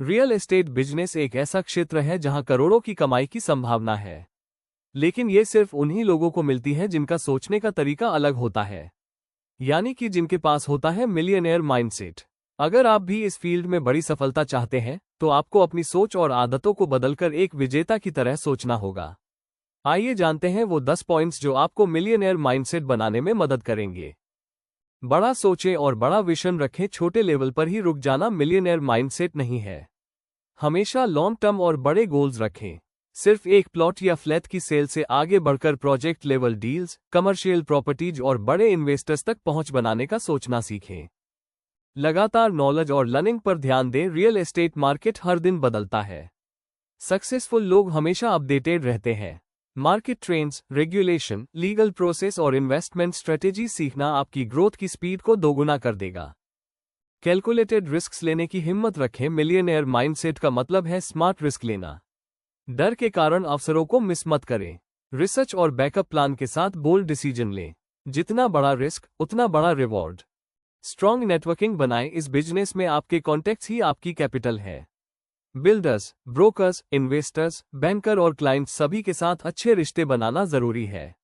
Real estate business एक ऐसा क्षेत्र है जहां करोड़ों की कमाई की संभावना है, लेकिन ये सिर्फ उन्हीं लोगों को मिलती है जिनका सोचने का तरीका अलग होता है, यानी कि जिनके पास होता है मिलियनेयर माइंडसेट। अगर आप भी इस फील्ड में बड़ी सफलता चाहते हैं तो आपको अपनी सोच और आदतों को बदलकर एक विजेता की तरह सोचना होगा। आइए जानते हैं वो 10 पॉइंट्स जो आपको मिलियनेयर माइंडसेट बनाने में मदद करेंगे। बड़ा सोचें और बड़ा विजन रखें, छोटे लेवल पर ही रुक जाना मिलियनेयर माइंडसेट नहीं है। हमेशा लॉन्ग टर्म और बड़े गोल्स रखें। सिर्फ एक प्लॉट या फ्लैट की सेल से आगे बढ़कर project level deals, commercial properties और बड़े इन्वेस्टर्स तक पहुंच बनाने का सोचना सीखें। लगातार नॉलेज और लर्निंग पर ध्यान दें, रियल एस्टेट मार्केट हर दिन बदलता है। सक्सेसफुल लोग हमेशा अपडेटेड रहते हैं। Market trends, regulation, legal process और इन्वेस्टमेंट स्ट्रेटेजी सीखना आपकी ग्रोथ की स्पीड को दोगुना कर देगा। कैलकुलेटेड रिस्क्स लेने की हिम्मत रखें। मिलियनेयर माइंडसेट का मतलब है स्मार्ट रिस्क लेना। डर के कारण अवसरों को मिस मत करें। रिसर्च और बैकअप प्लान के साथ बोल्ड डिसीजन लें। जितना बड़ा रिस्क उतना बड़ा रिवॉर्ड। स्ट्रॉन्ग नेटवर्किंग बनाएं। इस बिजनेस में आपके कॉन्टैक्ट्स ही आपकी कैपिटल है। बिल्डर्स, ब्रोकर्स, इन्वेस्टर्स, बैंकर और क्लाइंट्स सभी के साथ अच्छे रिश्ते बनाना जरूरी है।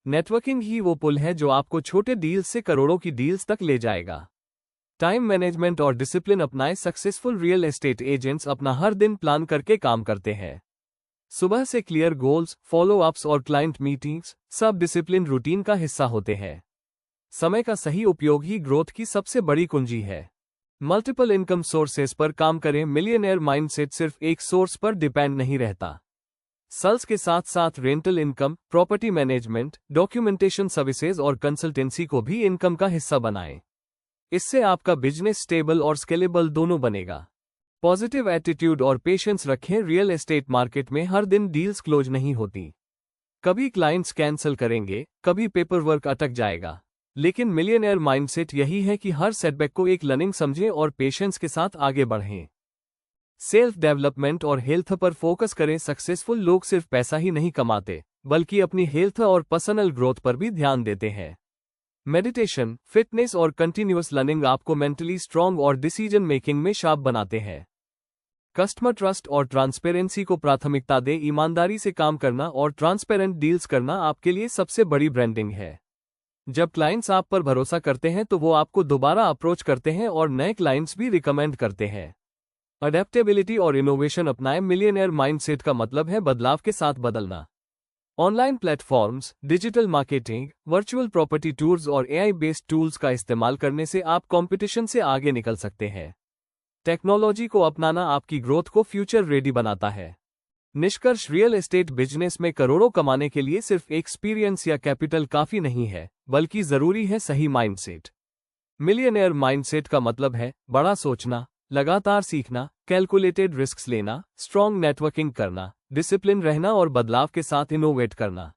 नेटवर्किंग ही वो पुल है जो आपको छोटे डील्स से करोड़ों की डील्स तक ले जाएगा। टाइम मैनेजमेंट और डिसिप्लिन अपनाएं। सक्सेसफुल रियल एस्टेट एजेंट्स अपना हर दिन प्लान करके काम करते हैं। सुबह से क्लियर गोल्स, फॉलो अप्स और क्लाइंट मीटिंग्स सब डिसिप्लिन रूटीन का हिस्सा होते हैं। समय का सही उपयोग ही ग्रोथ की सबसे बड़ी कुंजी है। मल्टीपल इनकम सोर्सेस पर काम करें। मिलियनेयर माइंडसेट सिर्फ एक सोर्स पर डिपेंड नहीं रहता। सेल्स के साथ साथ rental income, property management, documentation services और कंसल्टेंसी को भी इनकम का हिस्सा बनाएं। इससे आपका बिजनेस स्टेबल और स्केलेबल दोनों बनेगा। पॉजिटिव एटीट्यूड और पेशेंस रखें। रियल एस्टेट मार्केट में हर दिन डील्स क्लोज नहीं होती। कभी क्लाइंट्स कैंसिल करेंगे, कभी पेपर वर्क अटक जाएगा, लेकिन मिलियनेयर माइंडसेट यही है कि हर सेटबैक को एक लर्निंग समझें और पेशेंस के साथ आगे बढ़ें। सेल्फ डेवलपमेंट और हेल्थ पर फोकस करें। सक्सेसफुल लोग सिर्फ पैसा ही नहीं कमाते, बल्कि अपनी हेल्थ और पर्सनल ग्रोथ पर भी ध्यान देते हैं। मेडिटेशन, फिटनेस और कंटिन्यूअस लर्निंग आपको मेंटली स्ट्रांग और डिसीजन मेकिंग में शार्प बनाते हैं। कस्टमर ट्रस्ट और ट्रांसपेरेंसी को प्राथमिकता दें। ईमानदारी से काम करना और ट्रांसपेरेंट डील्स करना आपके लिए सबसे बड़ी ब्रांडिंग है। जब क्लाइंट्स आप पर भरोसा करते हैं तो वो आपको दोबारा अप्रोच करते हैं और नए क्लाइंट्स भी रिकमेंड करते हैं। अडेप्टेबिलिटी और इनोवेशन अपनाएं। मिलियनेयर माइंडसेट का मतलब है बदलाव के साथ बदलना। Online platforms, digital marketing, virtual property tours और एआई बेस्ड टूल्स का इस्तेमाल करने से आप कंपटीशन से आगे निकल सकते हैं। टेक्नोलॉजी को अपनाना आपकी ग्रोथ को फ्यूचर रेडी बनाता है। निष्कर्ष, रियल एस्टेट बिजनेस में करोड़ों कमाने के लिए सिर्फ एक्सपीरियंस या कैपिटल काफी नहीं है, बल्कि जरूरी है सही माइंडसेट। मिलियनेयर माइंडसेट का मतलब है बड़ा सोचना, लगातार सीखना, कैलकुलेटेड रिस्क्स लेना, स्ट्रॉन्ग नेटवर्किंग करना, डिसिप्लिन रहना और बदलाव के साथ इनोवेट करना।